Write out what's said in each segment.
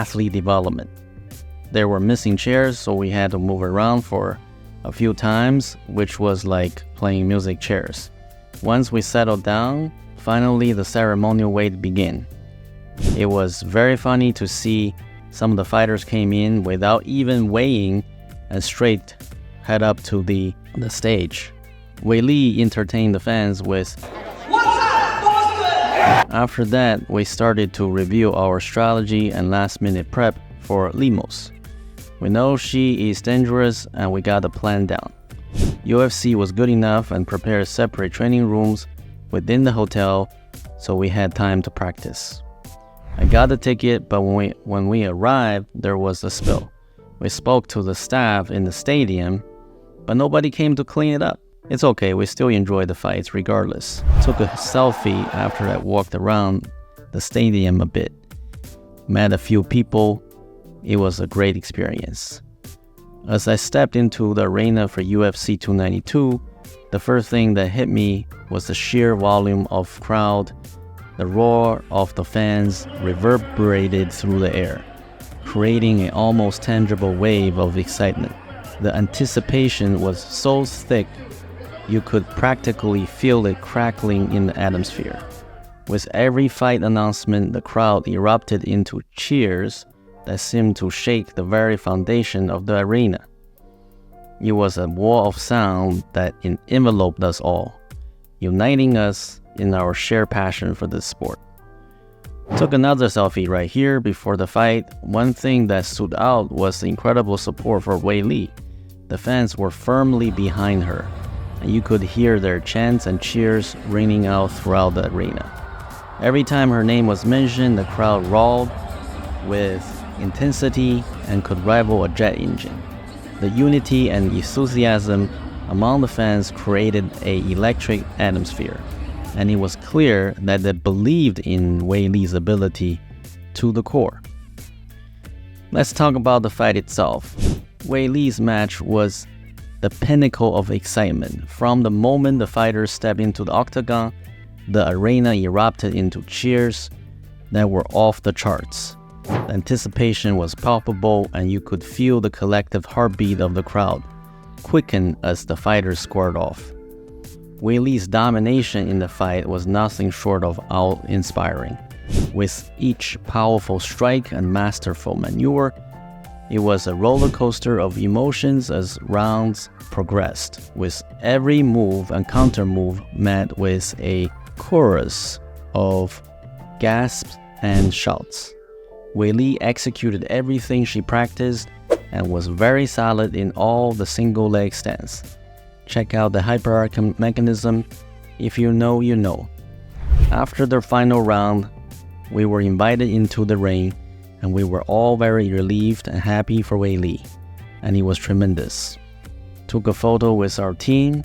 athlete development. There were missing chairs, so we had to move around for a few times, which was like playing music chairs. Once we settled down, finally the ceremonial weight began. It was very funny to see some of the fighters came in without even weighing and straight head up to the stage. 𝒂𝒐 entertained the fans with "What's up, Boston?" After that, we started to review our strategy and last-minute prep for Lemos. We know she is dangerous and we got the plan down. UFC was good enough and prepared separate training rooms within the hotel, so we had time to practice. I got the ticket, but when we arrived, there was a spill. We spoke to the staff in the stadium, but nobody came to clean it up. It's okay, we still enjoyed the fights regardless. Took a selfie after I walked around the stadium a bit. Met a few people. It was a great experience. As I stepped into the arena for UFC 292, the first thing that hit me was the sheer volume of crowd. The roar of the fans reverberated through the air, creating an almost tangible wave of excitement. The anticipation was so thick, you could practically feel it crackling in the atmosphere. With every fight announcement, the crowd erupted into cheers that seemed to shake the very foundation of the arena. It was a wall of sound that enveloped us all, uniting us in our shared passion for this sport. Took another selfie right here before the fight. One thing that stood out was the incredible support for 𝒂𝒐. The fans were firmly behind her, and you could hear their chants and cheers ringing out throughout the arena. Every time her name was mentioned, the crowd roared with intensity and could rival a jet engine. The unity and enthusiasm among the fans created an electric atmosphere, and it was clear that they believed in 𝒂𝒐's ability to the core. Let's talk about the fight itself. 𝒂𝒐's match was the pinnacle of excitement. From the moment the fighters stepped into the octagon, the arena erupted into cheers that were off the charts. The anticipation was palpable, and you could feel the collective heartbeat of the crowd quicken as the fighters squared off. 𝒂𝒐's domination in the fight was nothing short of awe-inspiring. With each powerful strike and masterful maneuver, it was a roller coaster of emotions as rounds progressed, with every move and counter move met with a chorus of gasps and shouts. 𝒂𝒐 executed everything she practiced and was very solid in all the single leg stance. Check out the Hyperarch mechanism. If you know, you know. After the final round, we were invited into the ring, and we were all very relieved and happy for Weili, and he was tremendous. Took a photo with our team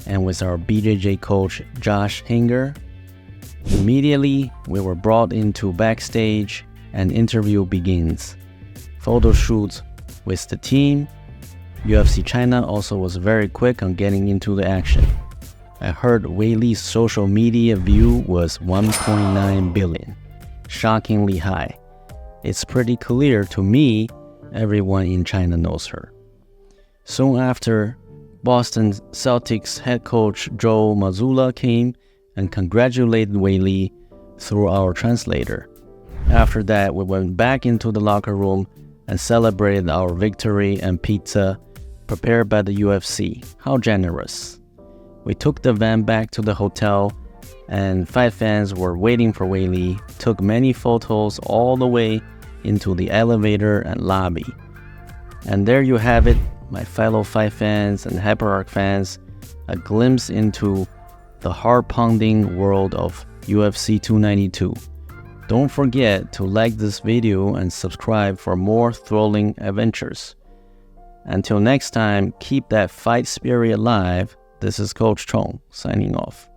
and with our BJJ coach Josh Hinger. Immediately, we were brought into backstage and interview begins. Photo shoot with the team. UFC China also was very quick on getting into the action. I heard Weili's social media view was 1.9 billion. Shockingly high. It's pretty clear to me everyone in China knows her. Soon after, Boston Celtics head coach Joe Mazzulla came and congratulated Weili through our translator. After that, we went back into the locker room and celebrated our victory and pizza prepared by the UFC. How generous. We took the van back to the hotel, and fight fans were waiting for Weili, took many photos all the way into the elevator and lobby. And there you have it, my fellow fight fans and Hyperarch fans, a glimpse into the heart-pounding world of UFC 292. Don't forget to like this video and subscribe for more thrilling adventures. Until next time, keep that fight spirit alive. This is Coach Chong signing off.